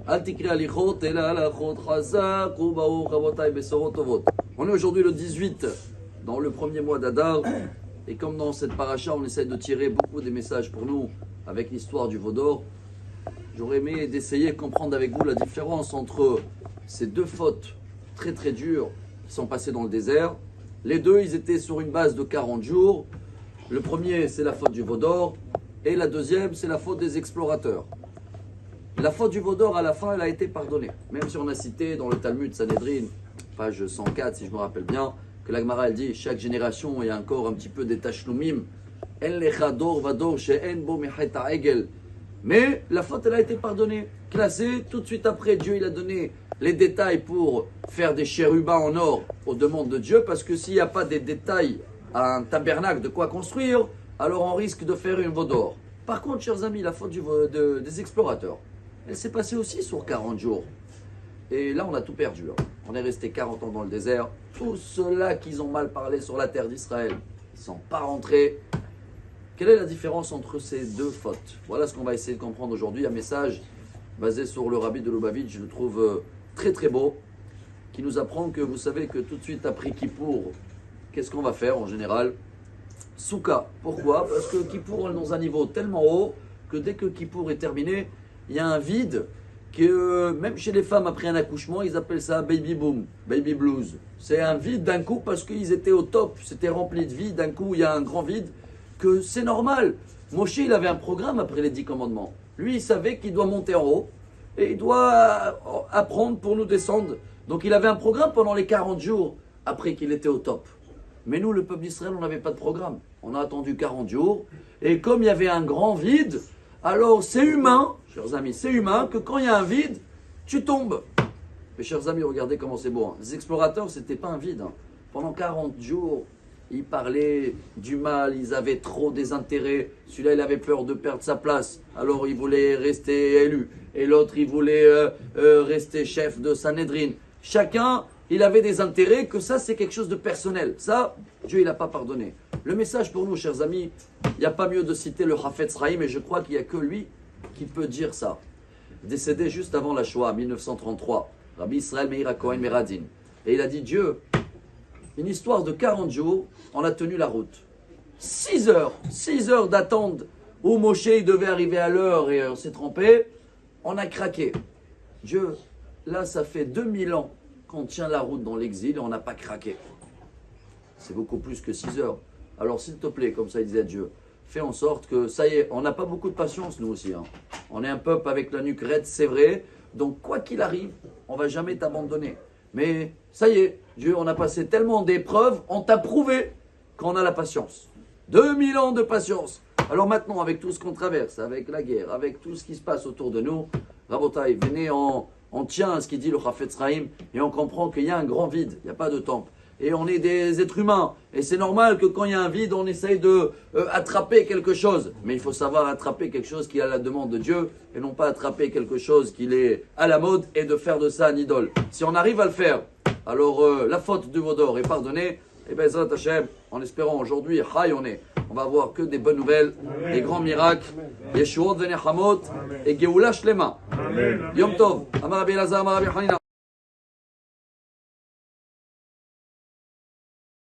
On est aujourd'hui le 18, dans le premier mois d'Adar, et comme dans cette paracha, on essaie de tirer beaucoup des messages pour nous avec l'histoire du veau d'or. J'aurais aimé d'essayer de comprendre avec vous la différence entre ces deux fautes très très dures qui sont passées dans le désert. Les deux, ils étaient sur une base de 40 jours. Le premier, c'est la faute du veau d'or, et la deuxième, c'est la faute des explorateurs. La faute du veau d'or, à la fin, elle a été pardonnée. Même si on a cité dans le Talmud Sanhedrin, page 104, si je me rappelle bien, que la Gemara, elle dit, chaque génération, il y a encore un petit peu des tashlumim. Mais la faute, elle a été pardonnée, classée. Tout de suite après, Dieu, il a donné les détails pour faire des chérubins en or aux demandes de Dieu, parce que s'il n'y a pas des détails à un tabernacle de quoi construire, alors on risque de faire une veau d'or. Par contre, chers amis, la faute des explorateurs, elle s'est passée aussi sur 40 jours. Et là, on a tout perdu. On est resté 40 ans dans le désert. Tous ceux-là qui ont mal parlé sur la terre d'Israël, ils ne sont pas rentrés. Quelle est la différence entre ces deux fautes? Voilà ce qu'on va essayer de comprendre aujourd'hui. Un message basé sur le Rabbi de Lubavitch, je le trouve très très beau, qui nous apprend que vous savez que tout de suite après Kippour, qu'est-ce qu'on va faire en général? Souka. Pourquoi? Parce que Kippour est dans un niveau tellement haut que dès que Kippour est terminé, il y a un vide que même chez les femmes après un accouchement, ils appellent ça baby boom, baby blues. C'est un vide d'un coup parce qu'ils étaient au top, c'était rempli de vie, d'un coup il y a un grand vide, que c'est normal. Moshe, il avait un programme après les 10 commandements. Lui, il savait qu'il doit monter en haut et il doit apprendre pour nous descendre. Donc il avait un programme pendant les 40 jours après qu'il était au top. Mais nous, le peuple d'Israël, on n'avait pas de programme. On a attendu 40 jours et comme il y avait un grand vide, alors c'est humain, chers amis, c'est humain que quand il y a un vide, tu tombes. Mais chers amis, regardez comment c'est beau. Les explorateurs, c'était pas un vide. Pendant 40 jours, ils parlaient du mal, ils avaient trop des intérêts. Celui-là, il avait peur de perdre sa place, alors il voulait rester élu. Et l'autre, il voulait rester chef de Sanhedrin. Chacun, il avait des intérêts, que ça, c'est quelque chose de personnel. Ça, Dieu, il n'a pas pardonné. Le message pour nous, chers amis, il n'y a pas mieux de citer le Hafetz Chaim, et je crois qu'il n'y a que lui qui peut dire ça. Décédé juste avant la Shoah, 1933, Rabbi Israël Meir Cohen Meradin. Et il a dit, Dieu, une histoire de 40 jours, on a tenu la route. 6 heures d'attente où Moshe il devait arriver à l'heure et on s'est trompé, on a craqué. Dieu, là ça fait 2000 ans qu'on tient la route dans l'exil et on n'a pas craqué. C'est beaucoup plus que 6 heures. Alors s'il te plaît, comme ça il disait à Dieu, fais en sorte que, ça y est, on n'a pas beaucoup de patience nous aussi. On est un peuple avec la nuque raide, c'est vrai. Donc quoi qu'il arrive, on ne va jamais t'abandonner. Mais ça y est, Dieu, on a passé tellement d'épreuves, on t'a prouvé qu'on a la patience. 2000 ans de patience. Alors maintenant, avec tout ce qu'on traverse, avec la guerre, avec tout ce qui se passe autour de nous, Rabotai, venez, on tient à ce qu'il dit le Hafetz Chaim et on comprend qu'il y a un grand vide, il n'y a pas de temple. Et on est des êtres humains. Et c'est normal que quand il y a un vide, on essaye de attraper quelque chose. Mais il faut savoir attraper quelque chose qui est à la demande de Dieu et non pas attraper quelque chose qui est à la mode et de faire de ça un idole. Si on arrive à le faire, alors la faute du veau d'or est pardonnée. Et bien, Zrat Hashem, en espérant aujourd'hui, on va avoir que des bonnes nouvelles, des grands miracles, Yeshuot Venechamot et Geoula Shlema. Yom Tov, Amar Rabbi Elazar, Amar Rabbi Hanina.